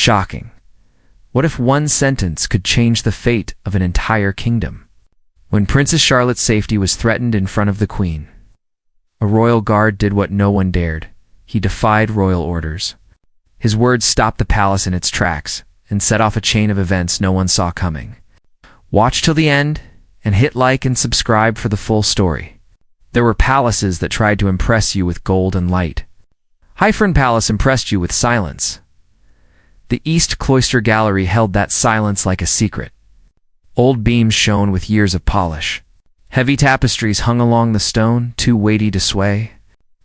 Shocking. What if one sentence could change the fate of an entire kingdom? When Princess Charlotte's safety was threatened in front of the Queen, a royal guard did what no one dared. He defied royal orders. His words stopped the palace in its tracks and set off a chain of events no one saw coming. Watch till the end and hit like and subscribe for the full story. There were palaces that tried to impress you with gold and light. Hyphen Palace impressed you with silence. The East Cloister Gallery held that silence like a secret. Old beams shone with years of polish. Heavy tapestries hung along the stone, too weighty to sway.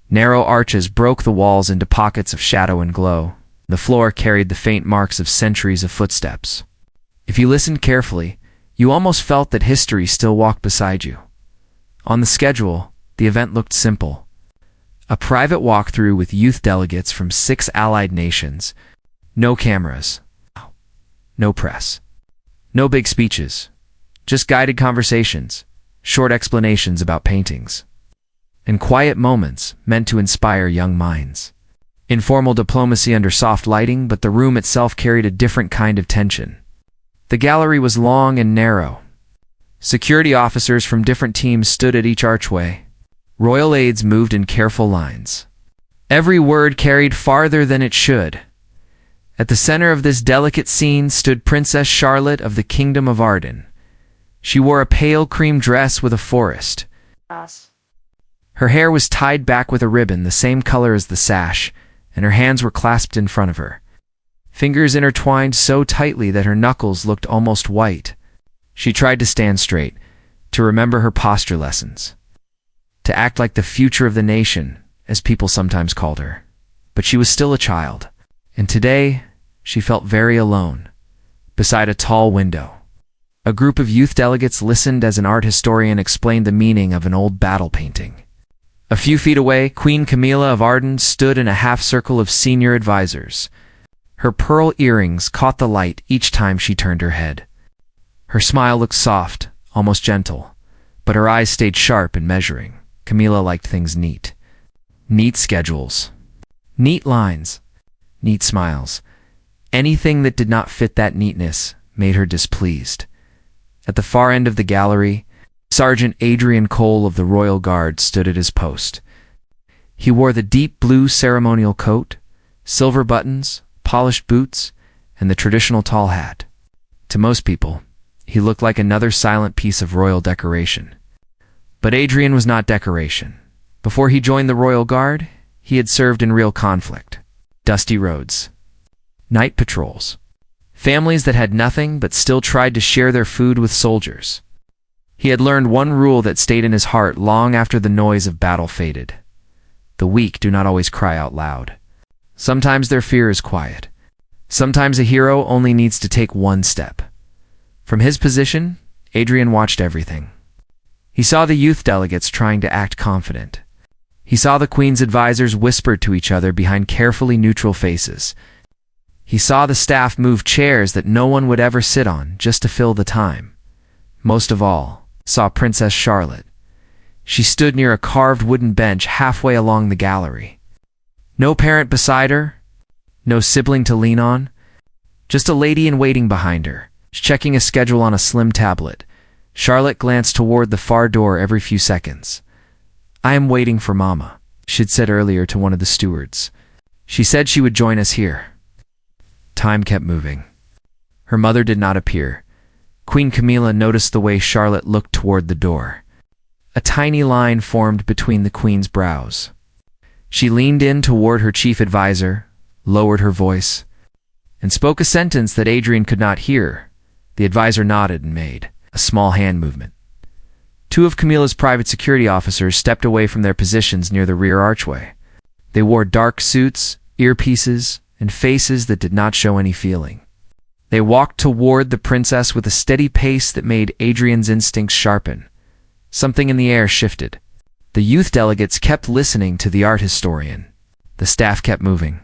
Narrow arches broke the walls into pockets of shadow and glow. The floor carried the faint marks of centuries of footsteps. If you listened carefully, you almost felt that history still walked beside you. On the schedule, the event looked simple. A private walkthrough with youth delegates from 6 allied nations. No cameras. No press. No big speeches. Just guided conversations, short explanations about paintings, and quiet moments meant to inspire young minds. Informal diplomacy under soft lighting, but the room itself carried a different kind of tension. The gallery was long and narrow. Security officers from different teams stood at each archway. Royal aides moved in careful lines. Every word carried farther than it should. At the center of this delicate scene stood Princess Charlotte of the Kingdom of Arden. She wore a pale cream dress with a forest. Her hair was tied back with a ribbon the same color as the sash, and her hands were clasped in front of her. Fingers intertwined so tightly that her knuckles looked almost white. She tried to stand straight, to remember her posture lessons, to act like the future of the nation, as people sometimes called her. But she was still a child, and today she felt very alone, beside a tall window. A group of youth delegates listened as an art historian explained the meaning of an old battle painting. A few feet away, Queen Camila of Arden stood in a half-circle of senior advisors. Her pearl earrings caught the light each time she turned her head. Her smile looked soft, almost gentle, but her eyes stayed sharp and measuring. Camilla liked things neat. Neat schedules. Neat lines. Neat smiles. Anything that did not fit that neatness made her displeased. At the far end of the gallery, Sergeant Adrian Cole of the Royal Guard stood at his post. He wore the deep blue ceremonial coat, silver buttons, polished boots, and the traditional tall hat. To most people, he looked like another silent piece of royal decoration. But Adrian was not decoration. Before he joined the Royal Guard, he had served in real conflict. Dusty roads. Night patrols. Families that had nothing but still tried to share their food with soldiers. He had learned one rule that stayed in his heart long after the noise of battle faded. The weak do not always cry out loud. Sometimes their fear is quiet. Sometimes a hero only needs to take one step. From his position, Adrian watched everything. He saw the youth delegates trying to act confident. He saw the Queen's advisors whisper to each other behind carefully neutral faces. He saw the staff move chairs that no one would ever sit on just to fill the time. Most of all, saw Princess Charlotte. She stood near a carved wooden bench halfway along the gallery. No parent beside her, no sibling to lean on, just a lady-in-waiting behind her, checking a schedule on a slim tablet. Charlotte glanced toward the far door every few seconds. "I am waiting for Mama," she'd said earlier to one of the stewards. "She said she would join us here." Time kept moving. Her mother did not appear. Queen Camila noticed the way Charlotte looked toward the door. A tiny line formed between the Queen's brows. She leaned in toward her chief advisor, lowered her voice, and spoke a sentence that Adrian could not hear. The advisor nodded and made a small hand movement. Two of Camilla's private security officers stepped away from their positions near the rear archway. They wore dark suits, earpieces, and faces that did not show any feeling. They walked toward the princess with a steady pace that made Adrian's instincts sharpen. Something in the air shifted. The youth delegates kept listening to the art historian. The staff kept moving.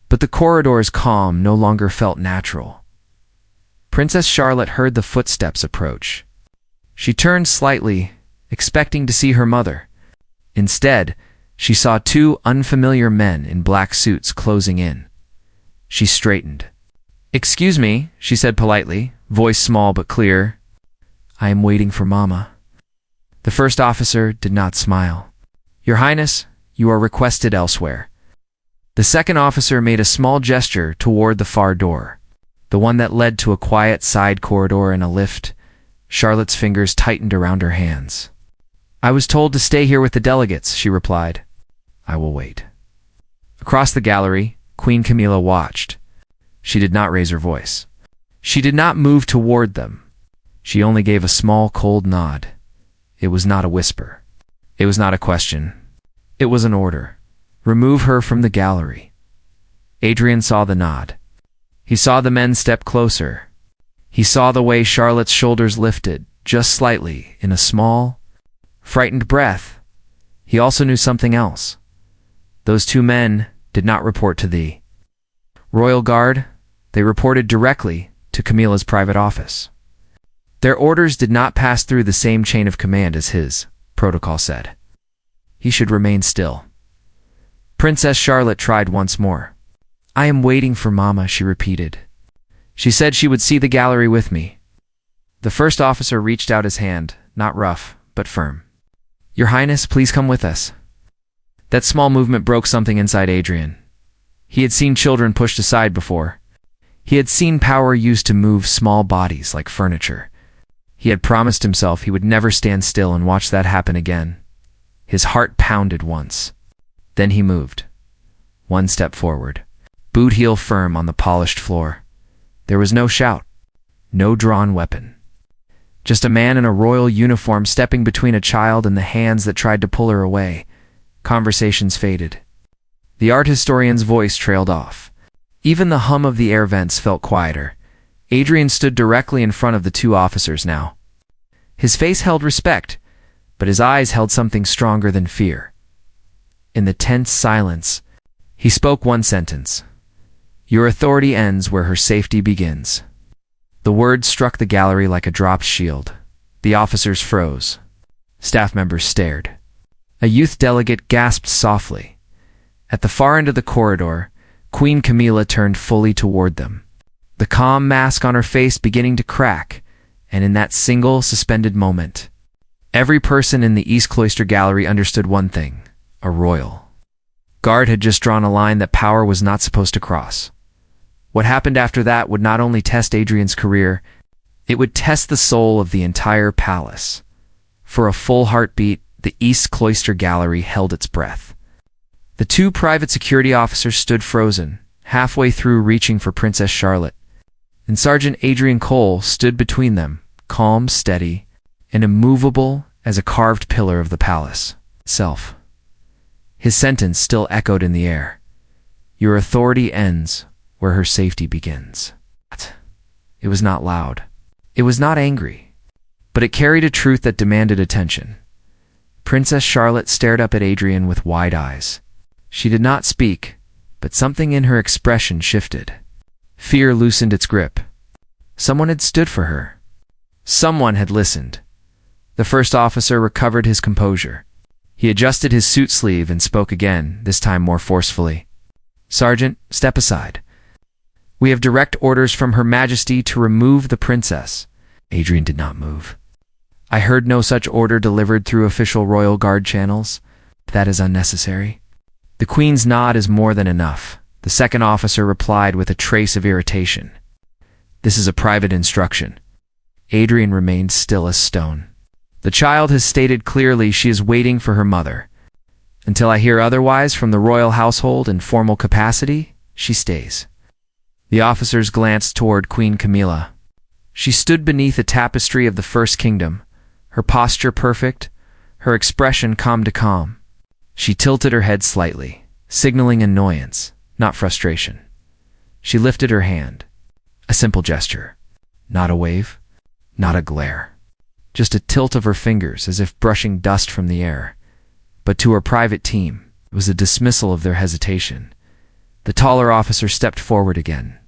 But the corridor's calm no longer felt natural. Princess Charlotte heard the footsteps approach. She turned slightly, expecting to see her mother. Instead, she saw two unfamiliar men in black suits closing in. She straightened. "Excuse me," she said politely, voice small but clear. "I am waiting for Mama." The first officer did not smile. "Your Highness, you are requested elsewhere." The second officer made a small gesture toward the far door, the one that led to a quiet side corridor and a lift. Charlotte's fingers tightened around her hands. "I was told to stay here with the delegates," she replied. "I will wait." Across the gallery, Queen Camila watched. She did not raise her voice. She did not move toward them. She only gave a small, cold nod. It was not a whisper. It was not a question. It was an order. Remove her from the gallery. Adrian saw the nod. He saw the men step closer. He saw the way Charlotte's shoulders lifted, just slightly, in a small, frightened breath. He also knew something else. Those two men did not report to the Royal Guard. They reported directly to Camilla's private office. Their orders did not pass through the same chain of command as his, protocol said. He should remain still. Princess Charlotte tried once more. "I am waiting for Mama," she repeated. "She said she would see the gallery with me." The first officer reached out his hand, not rough, but firm. "Your Highness, please come with us." That small movement broke something inside Adrian. He had seen children pushed aside before. He had seen power used to move small bodies like furniture. He had promised himself he would never stand still and watch that happen again. His heart pounded once. Then he moved. One step forward, boot heel firm on the polished floor. There was no shout, no drawn weapon. Just a man in a royal uniform stepping between a child and the hands that tried to pull her away. Conversations faded. The art historian's voice trailed off. Even the hum of the air vents felt quieter. Adrian stood directly in front of the two officers now. His face held respect, but his eyes held something stronger than fear. In the tense silence, he spoke one sentence. "Your authority ends where her safety begins." The words struck the gallery like a dropped shield. The officers froze. Staff members stared. A youth delegate gasped softly. At the far end of the corridor, Queen Camila turned fully toward them, the calm mask on her face beginning to crack, and in that single, suspended moment, every person in the East Cloister Gallery understood one thing: a royal guard had just drawn a line that power was not supposed to cross. What happened after that would not only test Adrian's career, it would test the soul of the entire palace. For a full heartbeat, the East Cloister Gallery held its breath. The two private security officers stood frozen, halfway through reaching for Princess Charlotte, and Sergeant Adrian Cole stood between them, calm, steady, and immovable as a carved pillar of the palace itself. His sentence still echoed in the air. "Your authority ends where her safety begins." It was not loud. It was not angry. But it carried a truth that demanded attention. Princess Charlotte stared up at Adrian with wide eyes. She did not speak, but something in her expression shifted. Fear loosened its grip. Someone had stood for her. Someone had listened. The first officer recovered his composure. He adjusted his suit sleeve and spoke again, this time more forcefully. "Sergeant, step aside. We have direct orders from Her Majesty to remove the princess." Adrian did not move. "I heard no such order delivered through official Royal Guard channels. That is unnecessary." "The Queen's nod is more than enough," the second officer replied with a trace of irritation. "This is a private instruction." Adrian remained still as stone. "The child has stated clearly she is waiting for her mother. Until I hear otherwise from the royal household in formal capacity, she stays." The officers glanced toward Queen Camila. She stood beneath a tapestry of the First Kingdom, her posture perfect, her expression calm to calm. She tilted her head slightly, signaling annoyance, not frustration. She lifted her hand. A simple gesture. Not a wave, not a glare. Just a tilt of her fingers as if brushing dust from the air. But to her private team, it was a dismissal of their hesitation. The taller officer stepped forward again.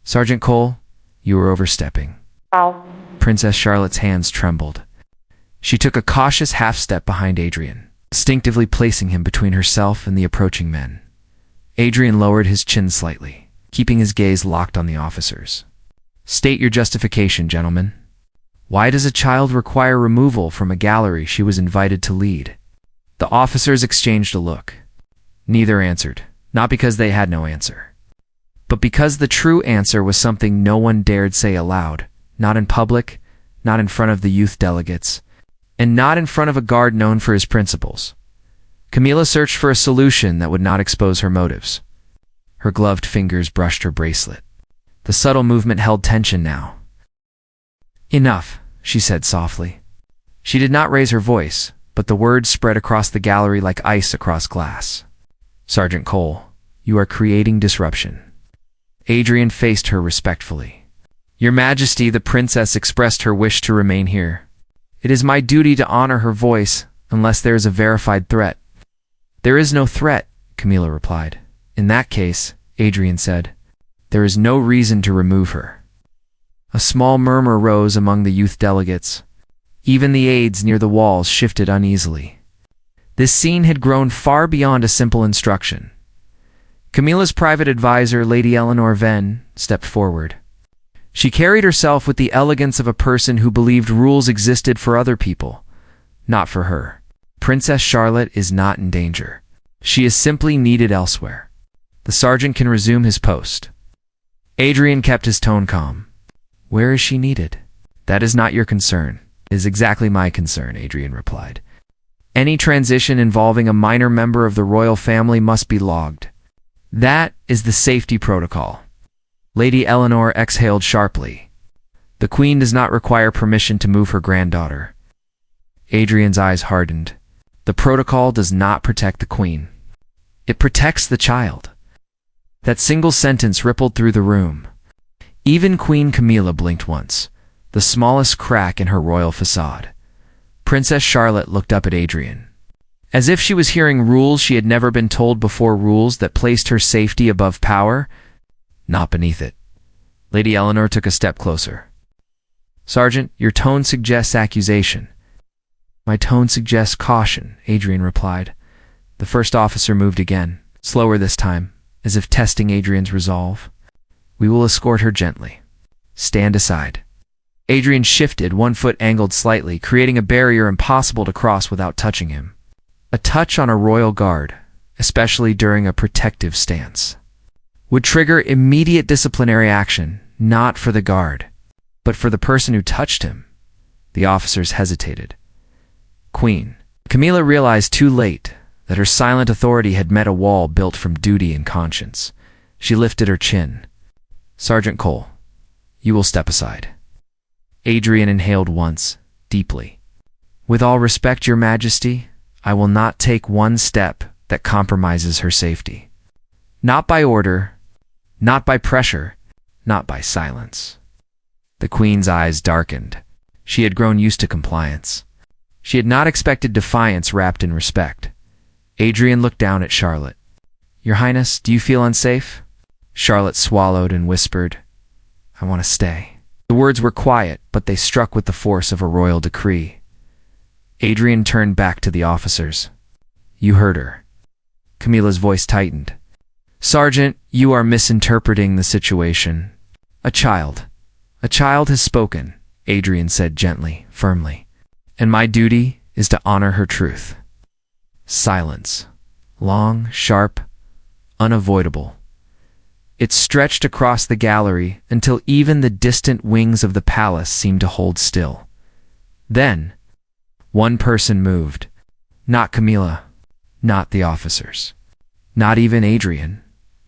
"Sergeant Cole, you are overstepping." Princess Charlotte's hands trembled. She took a cautious half-step behind Adrian, instinctively placing him between herself and the approaching men. Adrian lowered his chin slightly. keeping his gaze locked on the officers. State your justification, gentlemen. Why does a child require removal from a gallery she was invited to lead? The officers exchanged a look. Neither answered, not because they had no answer, but because the true answer was something no one dared say aloud, not in public, not in front of the youth delegates, and not in front of a guard known for his principles. Camilla searched for a solution that would not expose her motives. Her gloved fingers brushed her bracelet. The subtle movement held tension now. "Enough," she said softly. She did not raise her voice, but the words spread across the gallery like ice across glass. "Sergeant Cole, you are creating disruption." Adrian faced her respectfully. "Your Majesty," the princess expressed her wish to remain here. "It is my duty to honor her voice, unless there is a verified threat." "There is no threat," Camilla replied. "In that case," Adrian said, "there is no reason to remove her." A small murmur rose among the youth delegates. Even the aides near the walls shifted uneasily. This scene had grown far beyond a simple instruction. Camilla's private advisor, Lady Eleanor Venn, stepped forward. She carried herself with the elegance of a person who believed rules existed for other people, not for her. Princess Charlotte is not in danger. She is simply needed elsewhere. The sergeant can resume his post. Adrian kept his tone calm. "Where is she needed?" "That is not your concern. It is exactly my concern," Adrian replied. "Any transition involving a minor member of the royal family must be logged. That is the safety protocol." Lady Eleanor exhaled sharply. "The Queen does not require permission to move her granddaughter." Adrian's eyes hardened. "The protocol does not protect the Queen. It protects the child." That single sentence rippled through the room. Even Queen Camila blinked once, the smallest crack in her royal facade. Princess Charlotte looked up at Adrian, as if she was hearing rules she had never been told before, rules that placed her safety above power, not beneath it. Lady Eleanor took a step closer. "Sergeant, your tone suggests accusation." "My tone suggests caution," Adrian replied. The first officer moved again, slower this time, as if testing Adrian's resolve. "We will escort her gently. Stand aside." Adrian shifted, one foot angled slightly, creating a barrier impossible to cross without touching him. A touch on a royal guard, especially during a protective stance, would trigger immediate disciplinary action, not for the guard, but for the person who touched him. The officers hesitated. "Queen." Camilla realized too late that her silent authority had met a wall built from duty and conscience. She lifted her chin. "Sergeant Cole, you will step aside." Adrian inhaled once, deeply. "With all respect, Your Majesty, I will not take one step that compromises her safety. Not by order, not by pressure, not by silence." The Queen's eyes darkened. She had grown used to compliance. She had not expected defiance wrapped in respect. Adrian looked down at Charlotte. "Your Highness, do you feel unsafe?" Charlotte swallowed and whispered, "I want to stay." The words were quiet, but they struck with the force of a royal decree. Adrian turned back to the officers. "You heard her." Camilla's voice tightened. "Sergeant, you are misinterpreting the situation. A child has spoken," Adrian said gently, firmly. "And my duty is to honor her truth." Silence. Long, sharp, unavoidable. It stretched across the gallery until even the distant wings of the palace seemed to hold still. Then, one person moved. Not Camilla, not the officers, not even Adrian.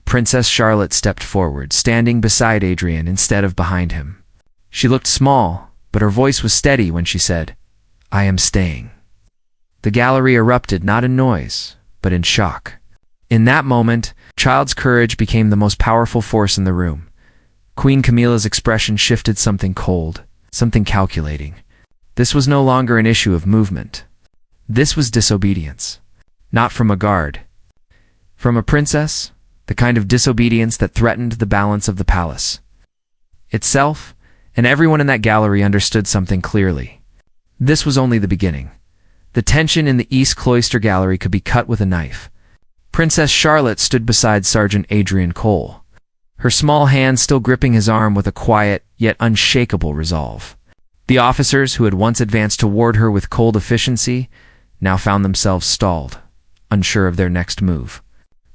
Princess Charlotte stepped forward, standing beside Adrian instead of behind him. She looked small, but her voice was steady when she said, "I am staying." The gallery erupted not in noise, but in shock. In that moment, child's courage became the most powerful force in the room. Queen Camila's expression shifted, something cold, something calculating. This was no longer an issue of movement. This was disobedience. Not from a guard. From a princess, the kind of disobedience that threatened the balance of the palace itself, and everyone in that gallery understood something clearly. This was only the beginning. The tension in the East Cloister Gallery could be cut with a knife. Princess Charlotte stood beside Sergeant Adrian Cole. her small hand still gripping his arm with a quiet yet unshakable resolve. The officers who had once advanced toward her with cold efficiency now found themselves stalled, unsure of their next move.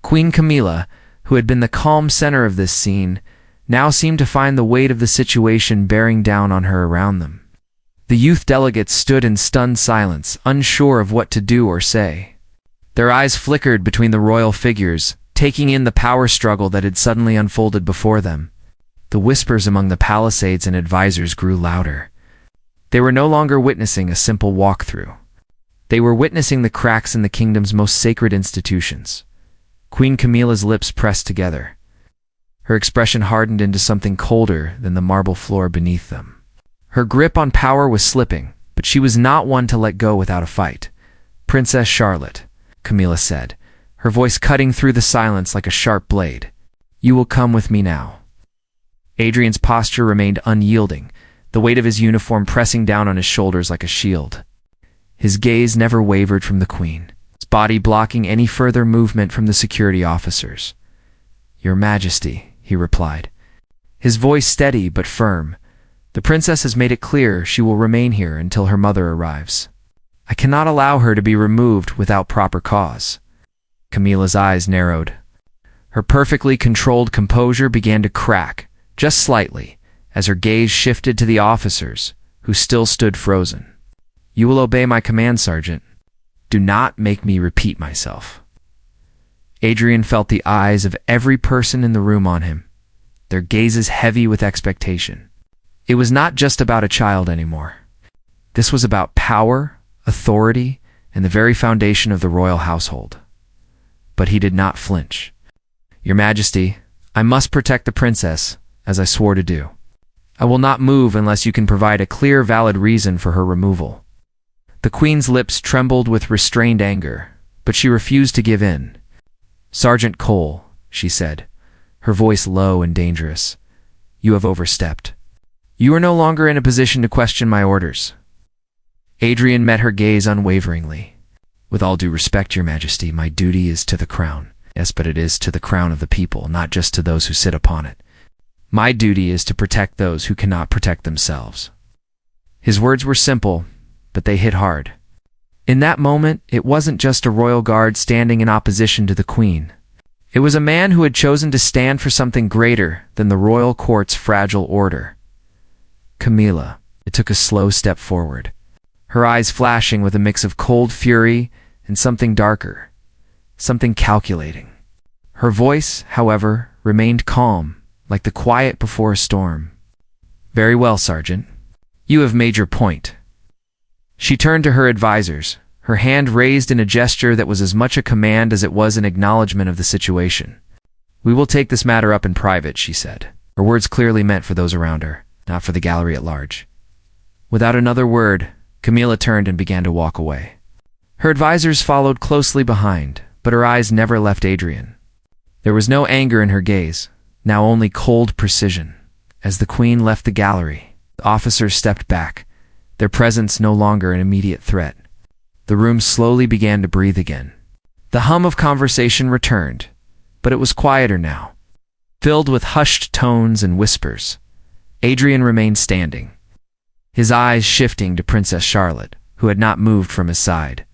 Queen Camila, who had been the calm center of this scene, now seemed to find the weight of the situation bearing down on her around them. The youth delegates stood in stunned silence, unsure of what to do or say. Their eyes flickered between the royal figures, taking in the power struggle that had suddenly unfolded before them. The whispers among the palisades and advisors grew louder. They were no longer witnessing a simple walkthrough. They were witnessing the cracks in the kingdom's most sacred institutions. Queen Camilla's lips pressed together. Her expression hardened into something colder than the marble floor beneath them. Her grip on power was slipping, but she was not one to let go without a fight. "Princess Charlotte," Camilla said, her voice cutting through the silence like a sharp blade. "You will come with me now." Adrian's posture remained unyielding, the weight of his uniform pressing down on his shoulders like a shield. His gaze never wavered from the queen, his body blocking any further movement from the security officers. "Your Majesty," he replied, his voice steady but firm. "The princess has made it clear she will remain here until her mother arrives. I cannot allow her to be removed without proper cause." Camilla's eyes narrowed. Her perfectly controlled composure began to crack, just slightly, as her gaze shifted to the officers, who still stood frozen. "You will obey my command, Sergeant. Do not make me repeat myself." Adrian felt the eyes of every person in the room on him, their gazes heavy with expectation. It was not just about a child anymore. This was about power, authority, and the very foundation of the royal household. But he did not flinch. "Your Majesty, I must protect the princess, as I swore to do. I will not move unless you can provide a clear, valid reason for her removal." The queen's lips trembled with restrained anger, but she refused to give in. "Sergeant Cole," she said, her voice low and dangerous, "you have overstepped. You are no longer in a position to question my orders." Adrian met her gaze unwaveringly. "With all due respect, Your Majesty, my duty is to the crown. Yes, but it is to the crown of the people, not just to those who sit upon it. My duty is to protect those who cannot protect themselves." His words were simple, but they hit hard. In that moment, it wasn't just a royal guard standing in opposition to the queen. It was a man who had chosen to stand for something greater than the royal court's fragile order. Camilla, it took a slow step forward, her eyes flashing with a mix of cold fury and something darker, something calculating. Her voice, however, remained calm, like the quiet before a storm. "Very well, Sergeant. You have made your point." She turned to her advisors, her hand raised in a gesture that was as much a command as it was an acknowledgement of the situation. "We will take this matter up in private," she said, her words clearly meant for those around her, not for the gallery at large. Without another word, Camilla turned and began to walk away. Her advisors followed closely behind, but her eyes never left Adrian. There was no anger in her gaze, now only cold precision. As the queen left the gallery, the officers stepped back, their presence no longer an immediate threat. The room slowly began to breathe again. The hum of conversation returned, but it was quieter now, filled with hushed tones and whispers. Adrian remained standing, his eyes shifting to Princess Charlotte, who had not moved from his side.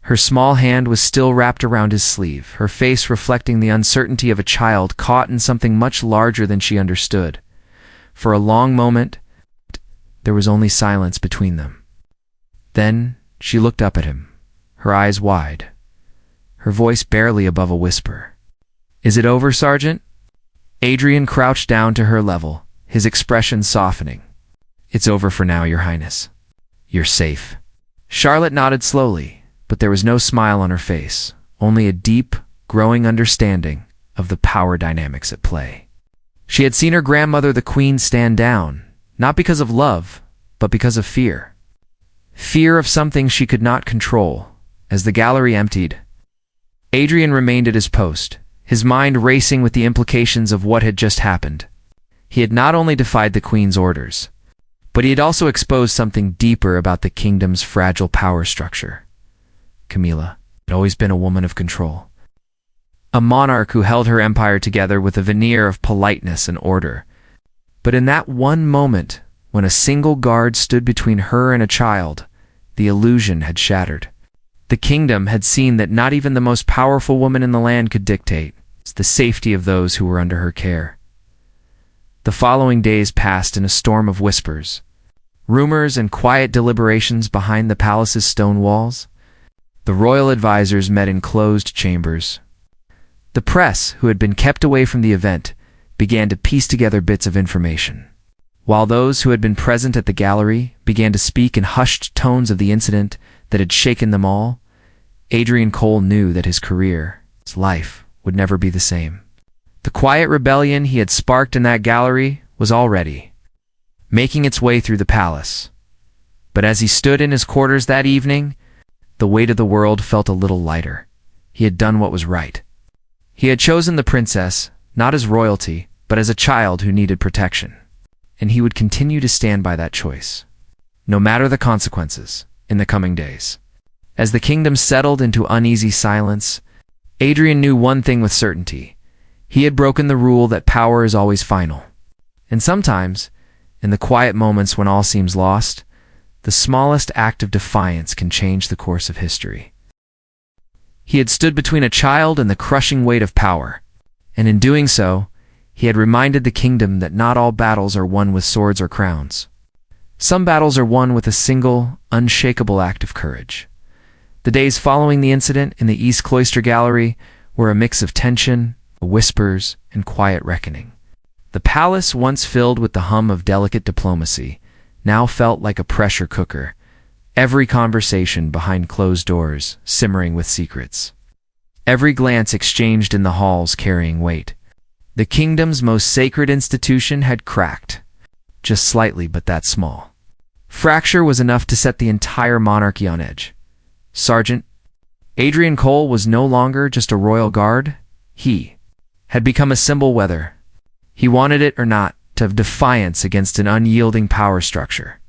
Her small hand was still wrapped around his sleeve, her face reflecting the uncertainty of a child caught in something much larger than she understood. For a long moment, there was only silence between them. Then she looked up at him, her eyes wide, her voice barely above a whisper. "Is it over, Sergeant?" Adrian crouched down to her level, his expression softening. "It's over for now, Your Highness. You're safe." Charlotte nodded slowly, but there was no smile on her face, only a deep, growing understanding of the power dynamics at play. She had seen her grandmother, the Queen, stand down, not because of love, but because of fear. Fear of something she could not control. As the gallery emptied, Adrian remained at his post, his mind racing with the implications of what had just happened. He had not only defied the Queen's orders, but he had also exposed something deeper about the kingdom's fragile power structure. Camilla had always been a woman of control. a monarch who held her empire together with a veneer of politeness and order. But in that one moment, when a single guard stood between her and a child, the illusion had shattered. The kingdom had seen that not even the most powerful woman in the land could dictate the safety of those who were under her care. The following days passed in a storm of whispers, rumors and quiet deliberations behind the palace's stone walls. The royal advisors met in closed chambers. The press, who had been kept away from the event, began to piece together bits of information, while those who had been present at the gallery began to speak in hushed tones of the incident that had shaken them all. Adrian Cole knew that his career, his life, would never be the same. The quiet rebellion he had sparked in that gallery was already making its way through the palace. But as he stood in his quarters that evening, the weight of the world felt a little lighter. He had done what was right. He had chosen the princess, not as royalty, but as a child who needed protection. And he would continue to stand by that choice, no matter the consequences, in the coming days. As the kingdom settled into uneasy silence, Adrian knew one thing with certainty. He had broken the rule that power is always final. And sometimes, in the quiet moments when all seems lost, the smallest act of defiance can change the course of history. He had stood between a child and the crushing weight of power, and in doing so, he had reminded the kingdom that not all battles are won with swords or crowns. Some battles are won with a single, unshakable act of courage. The days following the incident in the East Cloister Gallery were a mix of tension, whispers, and quiet reckoning. The palace, once filled with the hum of delicate diplomacy, now felt like a pressure cooker, every conversation behind closed doors simmering with secrets. Every glance exchanged in the halls carrying weight. The kingdom's most sacred institution had cracked, just slightly, but that small. Fracture was enough to set the entire monarchy on edge. Sergeant Adrian Cole was no longer just a royal guard. He had become a symbol, whether he wanted it or not, of defiance against an unyielding power structure.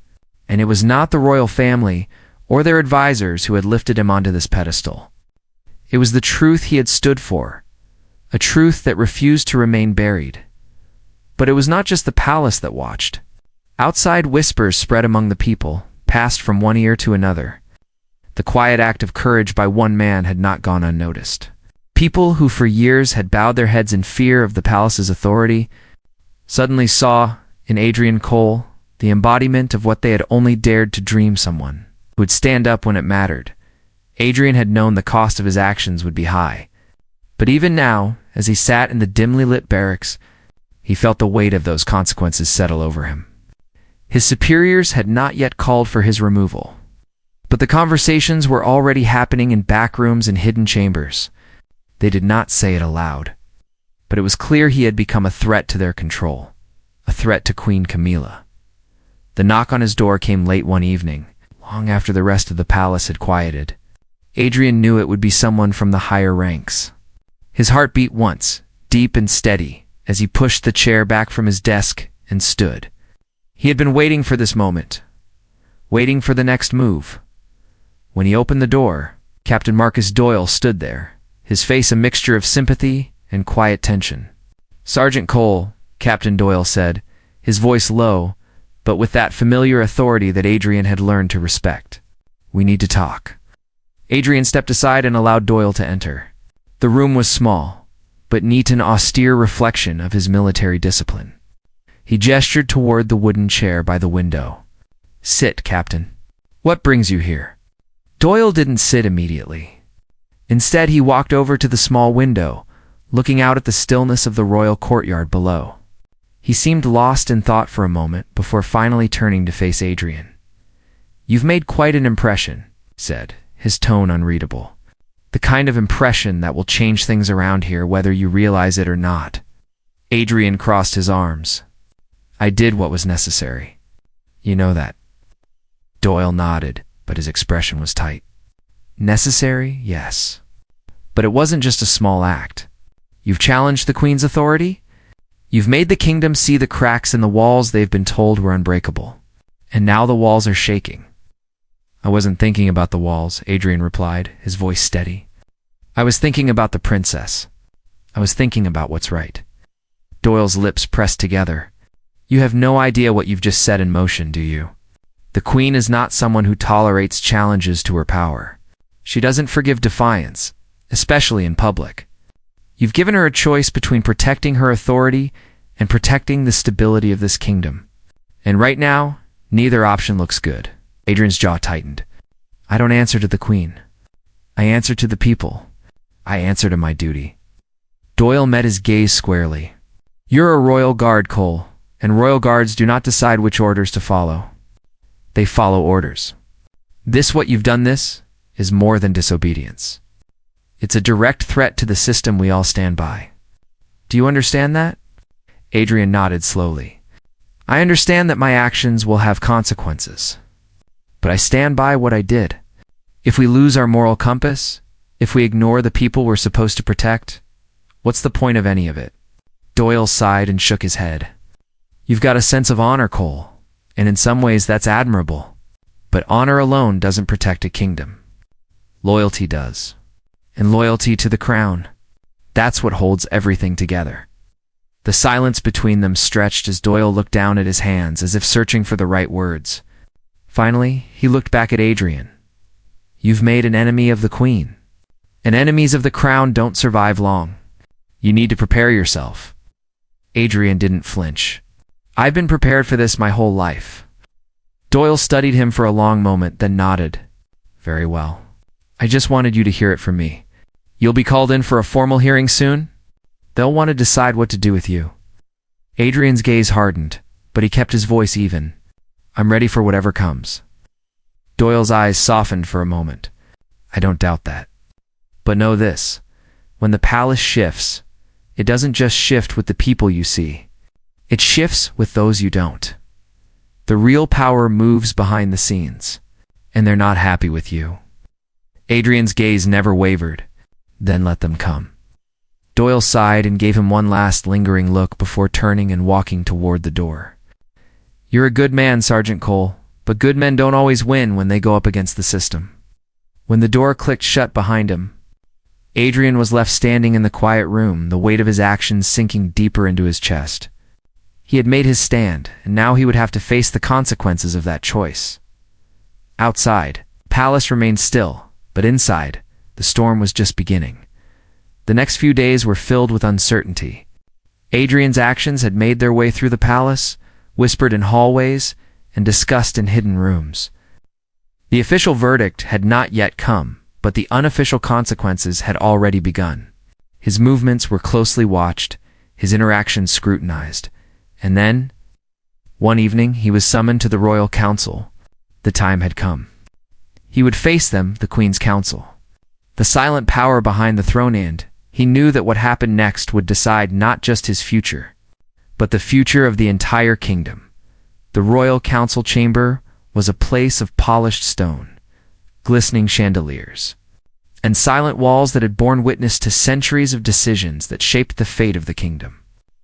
And it was not the royal family or their advisors who had lifted him onto this pedestal. It was the truth he had stood for, a truth that refused to remain buried. But it was not just the palace that watched. Outside whispers spread among the people, passed from one ear to another. The quiet act of courage by one man had not gone unnoticed. People who for years had bowed their heads in fear of the palace's authority suddenly saw in Adrian Cole the embodiment of what they had only dared to dream: someone who would stand up when it mattered. Adrian had known the cost of his actions would be high. But even now, as he sat in the dimly lit barracks, he felt the weight of those consequences settle over him. His superiors had not yet called for his removal, but the conversations were already happening in back rooms and hidden chambers. They did not say it aloud, but it was clear he had become a threat to their control, a threat to Queen Camila. The knock on his door came late one evening, long after the rest of the palace had quieted. Adrian knew it would be someone from the higher ranks. His heart beat once, deep and steady, as he pushed the chair back from his desk and stood. He had been waiting for this moment, waiting for the next move. When he opened the door, Captain Marcus Doyle stood there, his face a mixture of sympathy and quiet tension. "Sergeant Cole," Captain Doyle said, his voice low, but with that familiar authority that Adrian had learned to respect. "We need to talk." Adrian stepped aside and allowed Doyle to enter. The room was small, but neat, an austere reflection of his military discipline. He gestured toward the wooden chair by the window. "Sit, Captain. What brings you here?" Doyle didn't sit immediately. Instead, he walked over to the small window, looking out at the stillness of the royal courtyard below. He seemed lost in thought for a moment before finally turning to face Adrian. "You've made quite an impression," he said, his tone unreadable. "The kind of impression that will change things around here whether you realize it or not." Adrian crossed his arms. "I did what was necessary. You know that." Doyle nodded, but his expression was tight. "Necessary, yes. But it wasn't just a small act. You've challenged the Queen's authority? You've made the kingdom see the cracks in the walls they've been told were unbreakable. And now the walls are shaking." "I wasn't thinking about the walls," Adrian replied, his voice steady. "I was thinking about the princess. I was thinking about what's right. Doyle's lips pressed together. You have no idea what you've just set in motion, do you? The Queen is not someone who tolerates challenges to her power. She doesn't forgive defiance, especially in public. You've given her a choice between protecting her authority and protecting the stability of this kingdom. And right now, neither option looks good. Adrian's jaw tightened. I don't answer to the Queen. I answer to the people. I answer to my duty. Doyle met his gaze squarely. You're a royal guard, Cole, and royal guards do not decide which orders to follow. They follow orders. What you've done is more than disobedience. It's a direct threat to the system we all stand by. Do you understand that? Adrian nodded slowly. I understand that my actions will have consequences. But I stand by what I did. If we lose our moral compass, if we ignore the people we're supposed to protect, what's the point of any of it? Doyle sighed and shook his head. You've got a sense of honor, Cole, and in some ways that's admirable. But honor alone doesn't protect a kingdom. Loyalty does. And loyalty to the crown. That's what holds everything together. The silence between them stretched as Doyle looked down at his hands as if searching for the right words. Finally, he looked back at Adrian. You've made an enemy of the Queen. And enemies of the crown don't survive long. You need to prepare yourself. Adrian didn't flinch. I've been prepared for this my whole life. Doyle studied him for a long moment, then nodded. Very well. I just wanted you to hear it from me. You'll be called in for a formal hearing soon? They'll want to decide what to do with you. Adrian's gaze hardened, but he kept his voice even. I'm ready for whatever comes. Doyle's eyes softened for a moment. I don't doubt that. But know this. When the palace shifts, it doesn't just shift with the people you see. It shifts with those you don't. The real power moves behind the scenes, and they're not happy with you. Adrian's gaze never wavered. Then let them come. Doyle sighed and gave him one last lingering look before turning and walking toward the door. You're a good man, Sergeant Cole, but good men don't always win when they go up against the system. When the door clicked shut behind him, Adrian was left standing in the quiet room, the weight of his actions sinking deeper into his chest. He had made his stand, and now he would have to face the consequences of that choice. Outside, the palace remained still, but inside, the storm was just beginning. The next few days were filled with uncertainty. Adrian's actions had made their way through the palace, whispered in hallways, and discussed in hidden rooms. The official verdict had not yet come, but the unofficial consequences had already begun. His movements were closely watched, his interactions scrutinized, and then, one evening, he was summoned to the royal council. The time had come. He would face them, the Queen's council. The silent power behind the throne, and he knew that what happened next would decide not just his future, but the future of the entire kingdom. The royal council chamber was a place of polished stone, glistening chandeliers, and silent walls that had borne witness to centuries of decisions that shaped the fate of the kingdom.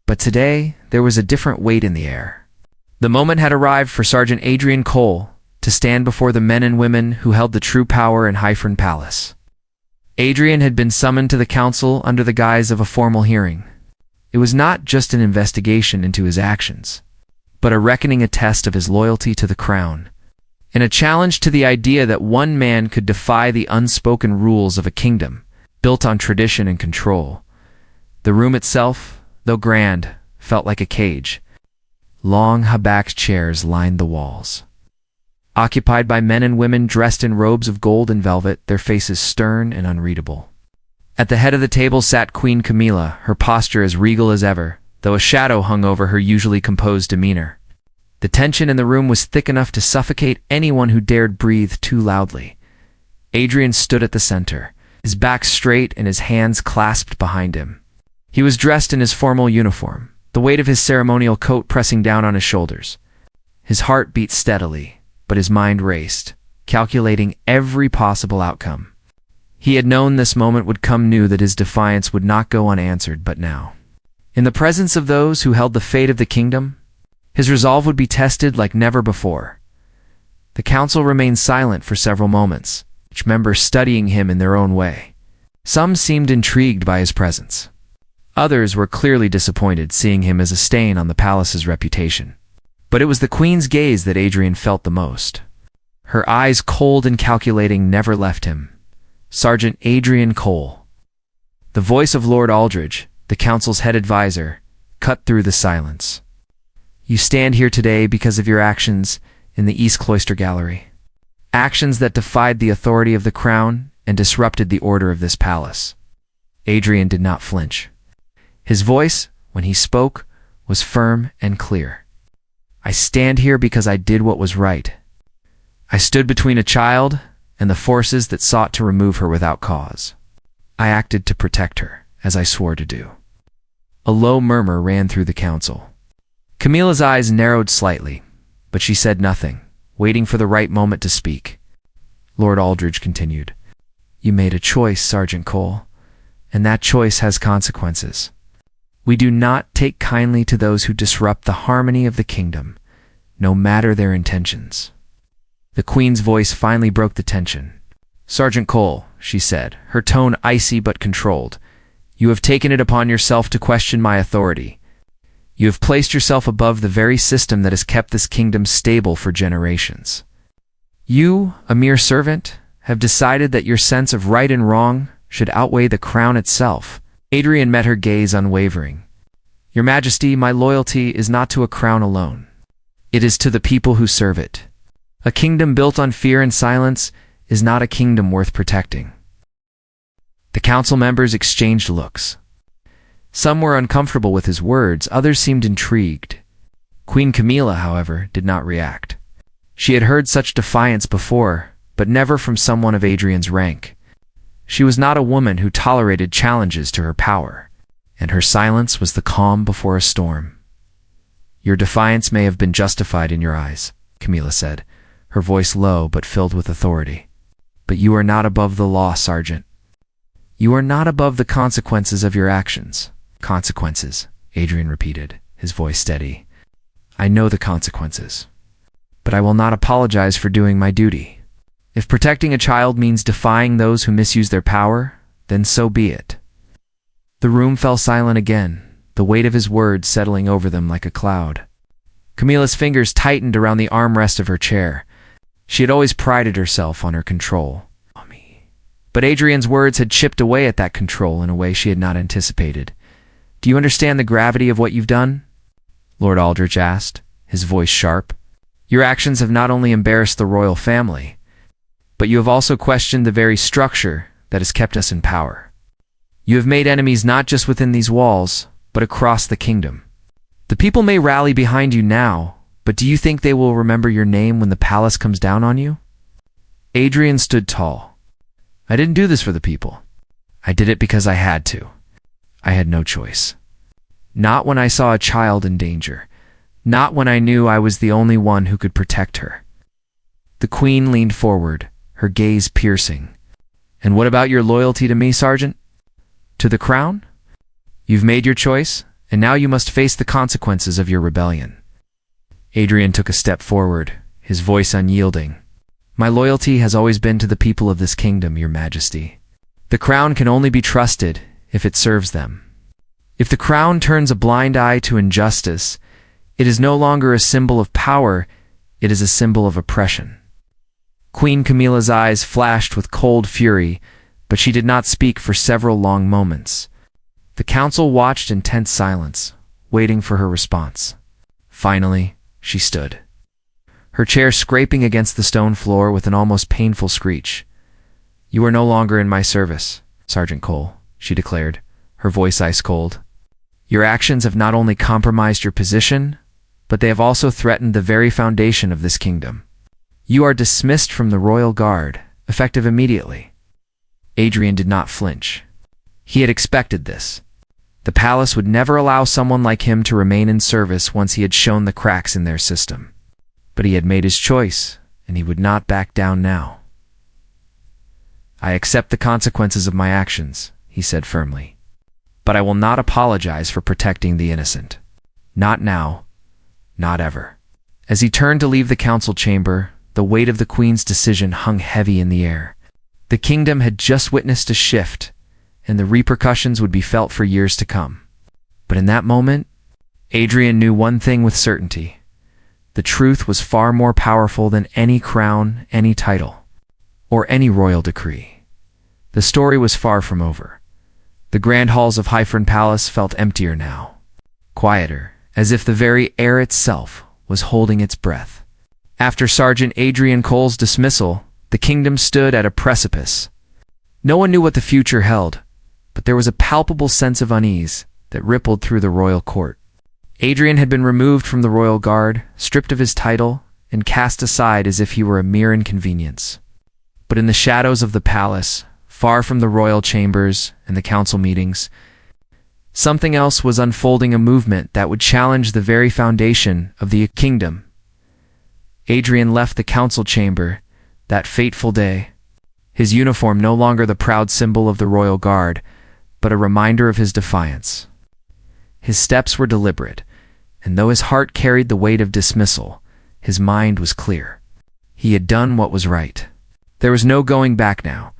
But today, there was a different weight in the air. The moment had arrived for Sergeant Adrian Cole to stand before the men and women who held the true power in Hyphron Palace. Adrian had been summoned to the council under the guise of a formal hearing. It was not just an investigation into his actions, but a reckoning, a test of his loyalty to the crown, and a challenge to the idea that one man could defy the unspoken rules of a kingdom built on tradition and control. The room itself, though grand, felt like a cage. Long, high-backed chairs lined the walls, occupied by men and women dressed in robes of gold and velvet, their faces stern and unreadable. At the head of the table sat Queen Camila, her posture as regal as ever, though a shadow hung over her usually composed demeanor. The tension in the room was thick enough to suffocate anyone who dared breathe too loudly. Adrian stood at the center, his back straight and his hands clasped behind him. He was dressed in his formal uniform, the weight of his ceremonial coat pressing down on his shoulders. His heart beat steadily, but his mind raced, calculating every possible outcome. He had known this moment would come, knew that his defiance would not go unanswered, but now, in the presence of those who held the fate of the kingdom, his resolve would be tested like never before. The council remained silent for several moments, each member studying him in their own way. Some seemed intrigued by his presence. Others were clearly disappointed, seeing him as a stain on the palace's reputation. But it was the Queen's gaze that Adrian felt the most. Her eyes, cold and calculating, never left him. Sergeant Adrian Cole. The voice of Lord Aldridge, the council's head advisor, cut through the silence. You stand here today because of your actions in the East Cloister Gallery. Actions that defied the authority of the crown and disrupted the order of this palace. Adrian did not flinch. His voice, when he spoke, was firm and clear. I stand here because I did what was right. I stood between a child and the forces that sought to remove her without cause. I acted to protect her, as I swore to do. A low murmur ran through the council. Camilla's eyes narrowed slightly, but she said nothing, waiting for the right moment to speak. Lord Aldridge continued. You made a choice, Sergeant Cole, and that choice has consequences. We do not take kindly to those who disrupt the harmony of the kingdom, no matter their intentions. The Queen's voice finally broke the tension. Sergeant Cole, she said, her tone icy but controlled, you have taken it upon yourself to question my authority. You have placed yourself above the very system that has kept this kingdom stable for generations. You, a mere servant, have decided that your sense of right and wrong should outweigh the crown itself. Adrian met her gaze unwavering. Your Majesty, my loyalty is not to a crown alone. It is to the people who serve it. A kingdom built on fear and silence is not a kingdom worth protecting. The council members exchanged looks. Some were uncomfortable with his words, others seemed intrigued. Queen Camila, however, did not react. She had heard such defiance before, but never from someone of Adrian's rank. She was not a woman who tolerated challenges to her power, and her silence was the calm before a storm. Your defiance may have been justified in your eyes, Camilla said, her voice low but filled with authority. But you are not above the law, Sergeant. You are not above the consequences of your actions. Consequences, Adrian repeated, his voice steady. I know the consequences. But I will not apologize for doing my duty. If protecting a child means defying those who misuse their power, then so be it. The room fell silent again, the weight of his words settling over them like a cloud. Camilla's fingers tightened around the armrest of her chair. She had always prided herself on her control. But Adrian's words had chipped away at that control in a way she had not anticipated. Do you understand the gravity of what you've done? Lord Aldridge asked, his voice sharp. Your actions have not only embarrassed the royal family, but you have also questioned the very structure that has kept us in power. You have made enemies not just within these walls, but across the kingdom. The people may rally behind you now, but do you think they will remember your name when the palace comes down on you? Adrian stood tall. I didn't do this for the people. I did it because I had to. I had no choice. Not when I saw a child in danger. Not when I knew I was the only one who could protect her. The Queen leaned forward, her gaze piercing. And what about your loyalty to me, Sergeant? To the crown? You've made your choice, and now you must face the consequences of your rebellion. Adrian took a step forward, his voice unyielding. My loyalty has always been to the people of this kingdom, Your Majesty. The crown can only be trusted if it serves them. If the crown turns a blind eye to injustice, it is no longer a symbol of power, it is a symbol of oppression. Queen Camila's eyes flashed with cold fury, but she did not speak for several long moments. The council watched in tense silence, waiting for her response. Finally, she stood, her chair scraping against the stone floor with an almost painful screech. You are no longer in my service, Sergeant Cole, she declared, her voice ice cold. Your actions have not only compromised your position, but they have also threatened the very foundation of this kingdom. You are dismissed from the royal guard, effective immediately. Adrian did not flinch. He had expected this. The palace would never allow someone like him to remain in service once he had shown the cracks in their system. But he had made his choice, and he would not back down now. I accept the consequences of my actions, he said firmly. But I will not apologize for protecting the innocent. Not now, not ever. As he turned to leave the council chamber, the weight of the Queen's decision hung heavy in the air. The kingdom had just witnessed a shift, and the repercussions would be felt for years to come. But in that moment, Adrian knew one thing with certainty. The truth was far more powerful than any crown, any title, or any royal decree. The story was far from over. The grand halls of Hyphron Palace felt emptier now, quieter, as if the very air itself was holding its breath. After Sergeant Adrian Cole's dismissal, the kingdom stood at a precipice. No one knew what the future held, but there was a palpable sense of unease that rippled through the royal court. Adrian had been removed from the royal guard, stripped of his title, and cast aside as if he were a mere inconvenience. But in the shadows of the palace, far from the royal chambers and the council meetings, something else was unfolding, a movement that would challenge the very foundation of the kingdom. Adrian left the council chamber that fateful day, his uniform no longer the proud symbol of the royal guard, but a reminder of his defiance. His steps were deliberate, and though his heart carried the weight of dismissal, his mind was clear. He had done what was right. There was no going back now.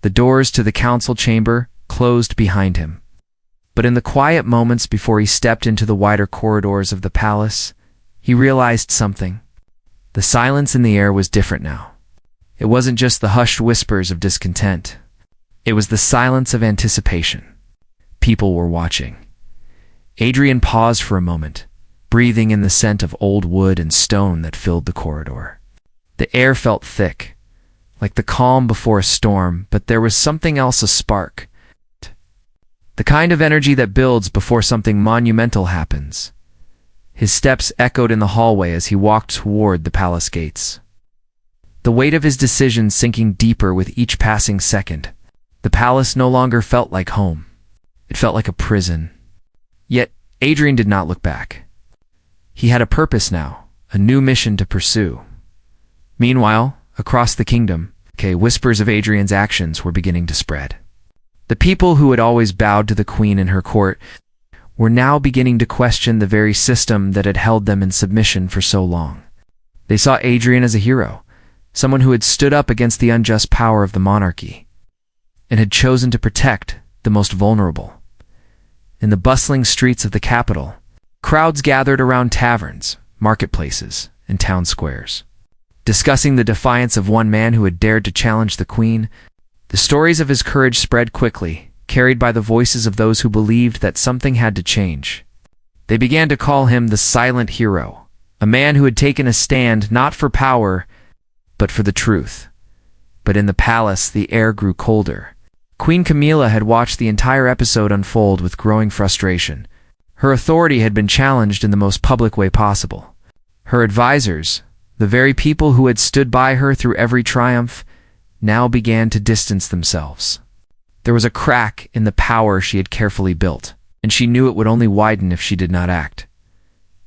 The doors to the council chamber closed behind him. But in the quiet moments before he stepped into the wider corridors of the palace, he realized something. The silence in the air was different now. It wasn't just the hushed whispers of discontent. It was the silence of anticipation. People were watching. Adrian paused for a moment, breathing in the scent of old wood and stone that filled the corridor. The air felt thick, like the calm before a storm, but there was something else, a spark. The kind of energy that builds before something monumental happens. His steps echoed in the hallway as he walked toward the palace gates. The weight of his decision sinking deeper with each passing second. The palace no longer felt like home. It felt like a prison. Yet, Adrian did not look back. He had a purpose now, a new mission to pursue. Meanwhile, across the kingdom, whispers of Adrian's actions were beginning to spread. The people who had always bowed to the queen in her court were now beginning to question the very system that had held them in submission for so long. They saw Adrian as a hero, someone who had stood up against the unjust power of the monarchy, and had chosen to protect the most vulnerable. In the bustling streets of the capital, crowds gathered around taverns, marketplaces, and town squares, discussing the defiance of one man who had dared to challenge the queen. The stories of his courage spread quickly, carried by the voices of those who believed that something had to change. They began to call him the silent hero, a man who had taken a stand not for power, but for the truth. But in the palace, the air grew colder. Queen Camila had watched the entire episode unfold with growing frustration. Her authority had been challenged in the most public way possible. Her advisors, the very people who had stood by her through every triumph, now began to distance themselves. There was a crack in the power she had carefully built, and she knew it would only widen if she did not act.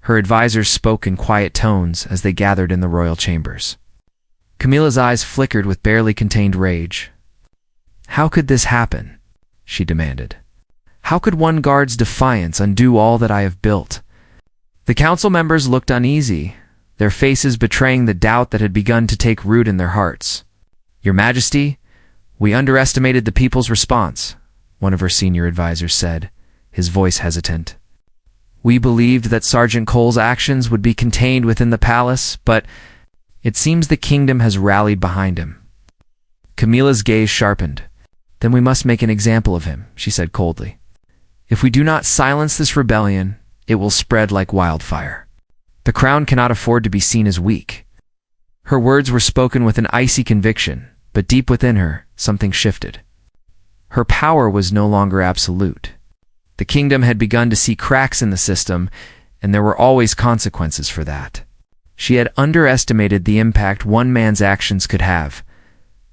Her advisors spoke in quiet tones as they gathered in the royal chambers. Camilla's eyes flickered with barely contained rage. "How could this happen?" she demanded. "How could one guard's defiance undo all that I have built?" The council members looked uneasy, their faces betraying the doubt that had begun to take root in their hearts. "Your Majesty, we underestimated the people's response," one of her senior advisors said, his voice hesitant. "We believed that Sergeant Cole's actions would be contained within the palace, but it seems the kingdom has rallied behind him." Camilla's gaze sharpened. "Then we must make an example of him," she said coldly. "If we do not silence this rebellion, it will spread like wildfire. The crown cannot afford to be seen as weak." Her words were spoken with an icy conviction, but deep within her, something shifted. Her power was no longer absolute. The kingdom had begun to see cracks in the system, and there were always consequences for that. She had underestimated the impact one man's actions could have.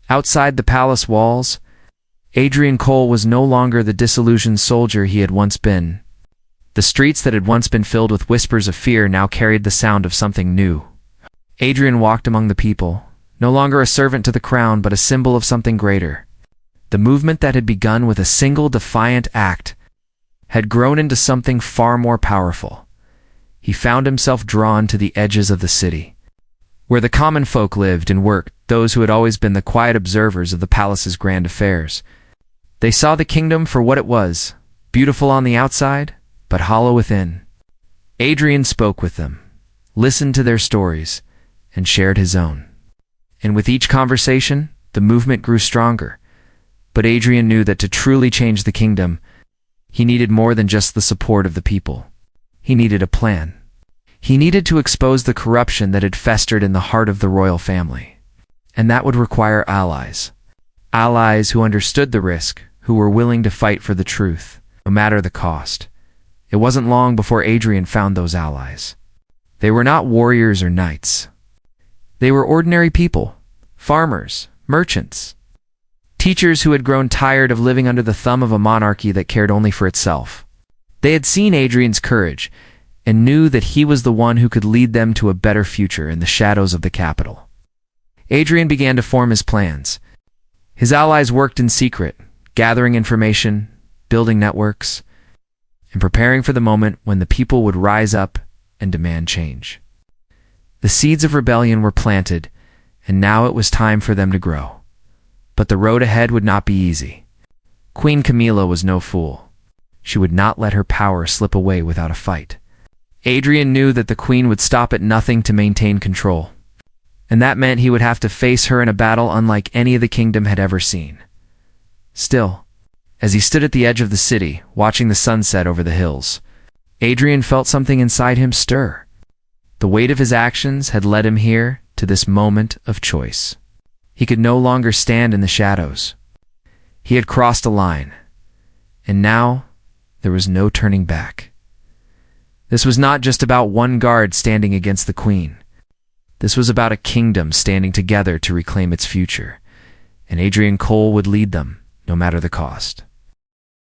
Outside the palace walls, Adrian Cole was no longer the disillusioned soldier he had once been. The streets that had once been filled with whispers of fear now carried the sound of something new. Adrian walked among the people, no longer a servant to the crown but a symbol of something greater. The movement that had begun with a single defiant act had grown into something far more powerful. He found himself drawn to the edges of the city, where the common folk lived and worked, those who had always been the quiet observers of the palace's grand affairs. They saw the kingdom for what it was, beautiful on the outside, but hollow within. Adrian spoke with them, listened to their stories, and shared his own. And with each conversation, the movement grew stronger. But Adrian knew that to truly change the kingdom, he needed more than just the support of the people. He needed a plan. He needed to expose the corruption that had festered in the heart of the royal family. And that would require allies. Allies who understood the risk, who were willing to fight for the truth, no matter the cost. It wasn't long before Adrian found those allies. They were not warriors or knights. They were ordinary people, farmers, merchants, teachers who had grown tired of living under the thumb of a monarchy that cared only for itself. They had seen Adrian's courage and knew that he was the one who could lead them to a better future in the shadows of the capital. Adrian began to form his plans. His allies worked in secret, gathering information, building networks, and preparing for the moment when the people would rise up and demand change. The seeds of rebellion were planted, and now it was time for them to grow. But the road ahead would not be easy. Queen Camila was no fool. She would not let her power slip away without a fight. Adrian knew that the queen would stop at nothing to maintain control, and that meant he would have to face her in a battle unlike any the kingdom had ever seen. Still, as he stood at the edge of the city, watching the sunset over the hills, Adrian felt something inside him stir. The weight of his actions had led him here to this moment of choice. He could no longer stand in the shadows. He had crossed a line, and now there was no turning back. This was not just about one guard standing against the queen. This was about a kingdom standing together to reclaim its future, and Adrian Cole would lead them, no matter the cost.